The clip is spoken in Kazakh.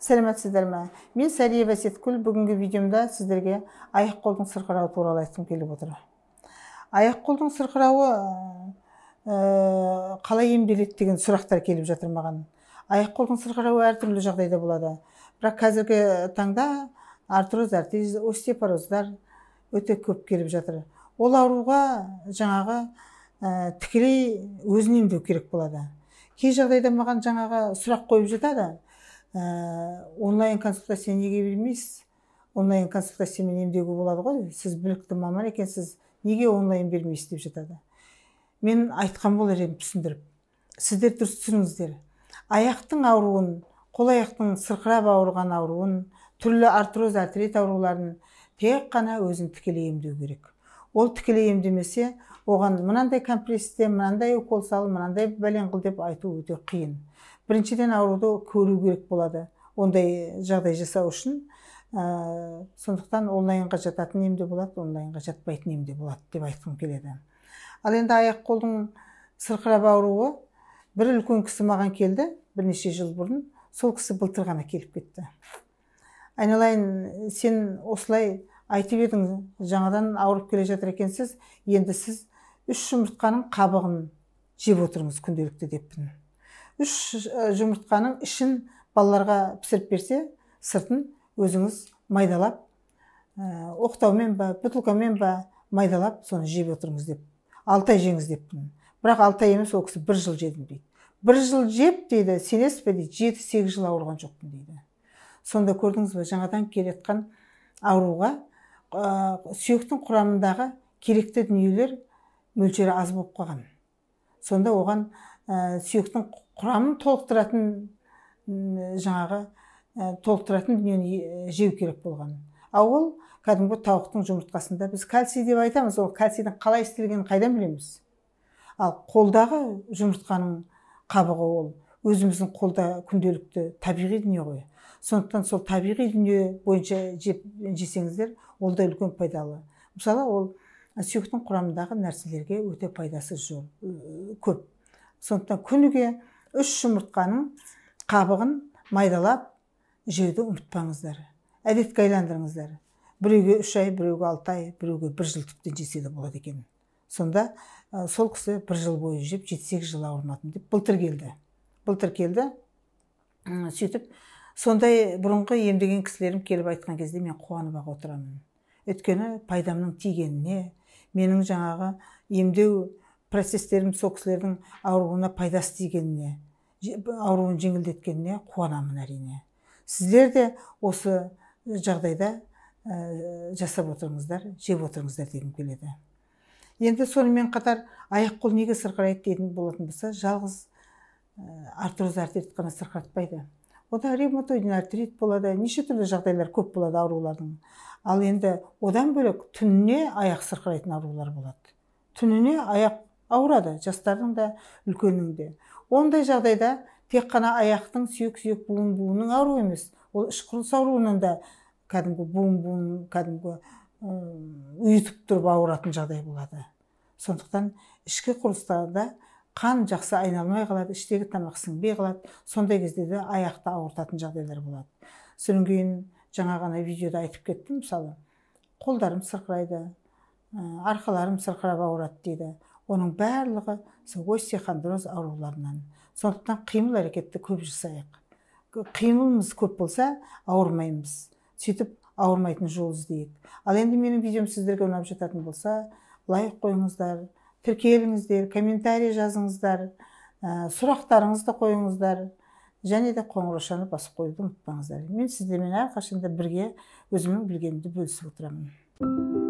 Сәлеметсіздер ме? Мен Сәрия Бәсеткүл. Бүгінгі видеомда сіздерге аяқ-қолдың сырқырауы туралы айтқым келіп отыр. Аяқ-қолдың сырқырауы қалай емделеді деген сұрақтар келіп жатыр маған. Аяқ-қолдың сырқырауы әртүрлі жағдайда болады. Бірақ қазіргі таңда артроз, артриз, остеопороздар өте көп келіп жатыр. Ол ауруға жаңағы тікелей өзін емдеу керек болады. Кей жағдайда маған жаңағы сұрақ қойып жатады. Онлайн консультация неге бермейсіз? Онлайн консультациямен емдеуге болады ғой. Сіз білікті маман екенсіз, неге онлайн бермейсіз деп жатады. Мен айтқан болар едім түсіндіріп. Сіздер дұрыс түсініңіздер. Аяқтың ауруын, қол аяқтың сырқырап ауырған ауруын, түрлі артроз, артрит ауруларын тек қана өзін тікелей емдеу керек. Ол тікелей емдемесе, оған мынандай компрессте, мынандай укол салып, мынандай бәлен қыл деп айту өте қиын. Біріншіден ауруды көру керек болады. Ондай жағдай жасау үшін, сондықтан онлайнға жататын емде болады, онлайнға жатпайтын емде болады деп айтқым келеді. Ал енді аяқ-қолдың сырқырап ауруы бір үлкен кісі маған келді, бірнеше жыл бұрын. Сол кісі былтыр ғана келіп кетті. Айналайын, сен осылай айтып едің, жаңадан ауырып келе жатыр екенсіз, енді сіз 3 жұмыртқаның қабығын жеп отырыңыз күнделікті деппін. 3 жұмыртқаның ішін балаларға пісіріп берсе, сыртын өзіңіз майдалап, оқтаумен ба, бутылкамен ба майдалап, соны жеп отырыңыз деп. 6 ай жеңіз деппін. Бірақ 6 ай емес, ол кісі 1 жыл жедім дейді. 1 жыл жеп дейді, сенесіз бе дейді, 7-8 жыл ауырған жоқпын дейді. Сонда көрдіңіз бе, жаңадан келетқан ауруға сүйектің құрамындағы керекті дүниелер мөлшері аз болып қалған. Сонда оған сүйектің құрамын толықтыратын дүниені жеу керек болған. Ал ол кәдімгі тауықтың жұмыртқасында біз кальций деп айтамыз, ол кальцийдің қалай істелгенін қайдан білеміз? Ал қолдағы жұмыртқаның қабығы ол өзіміздің қолда күнделікті табиғи дүние ғой. Сондықтан сол табиғи дүние бойынша жесеңіздер, ол да үлкен пайдалы. Мысалы, ол сүйектің құрамындағы нәрселерге өте пайдасы көп. Сондықтан күніге 3 жұмыртқаның қабығын майдалап жеуді ұмытпаңыздар. Әдетке айландырыңыздар. Біреуге 3 ай, біреуге 6 ай, біреуге 1 жыл тіптен жесе де болады екен. Сонда сол кісі 1 жыл бойы жеп 7-8 жыл ауырмадым деп былтыр келді. Сөйтіп, сондай бұрынғы емдеген кісілерім келіп айтқан кезде мен қуанып отырамын. Өйткені пайдамның тигеніне, менің жаңағы емдеу процестерім сол кісілердің ауруына пайдасы тигеніне, ауруын жеңілдеткеніне қуанамын әрине. Сіздер де осы жағдайда жасап отырыңыздар, жеп отырыңыздар дегім келеді. Енді сонымен қатар аяқ-қол неге сырқырайды дейтін болатын болса, жалғыз артроз, артрит қана сырқыратпайды. Ода ревматоидный артрит болады, неше түрлі жағдайлар көп болады аурулардың. Ал енді одан бөлек түніне аяқ сырқырайтын аурулар болады. Түніне аяқ ауырады, жастардың да, үлкеннің де. Ондай жағдайда тек қана аяқтың сүйек буын-буынның ауруы емес, ол іш құрылыс ауруынан да кәдімгі буын-буын, кәдімгі ұйытып тұрып ауыратын жағдай болады. Сондықтан ішкі құрылыстарда қан жақсы айналмай қалады, іштегі тамақ сіңбей қалады. Сондай кезде де аяқты ауыртатын жағдайлар болады. Содан кейін жаңа ғана видеода айтып кеттім, мысалы, қолдарым сырқырайды, арқаларым сырқырап ауырады дейді. Оның барлығы остеохондроз ауруларынан. Сондықтан қимыл әрекетті көп жасайық. Қимылымыз көп болса, ауырмаймыз. Сөйтіп, ауырмайтын жол іздейік. Ал енді менің видеом сіздерге ұнап жататын болса, лайк қойыңыздар, тіркеліңіздер, комментарий жазыңыздар, сұрақтарыңызды қойыңыздар, және де қоңыраушаны басып қоюды ұмытпаңыздар. Мен сіздермен әрқашанда бірге өзімнің білгенімді бөлісіп отырамын.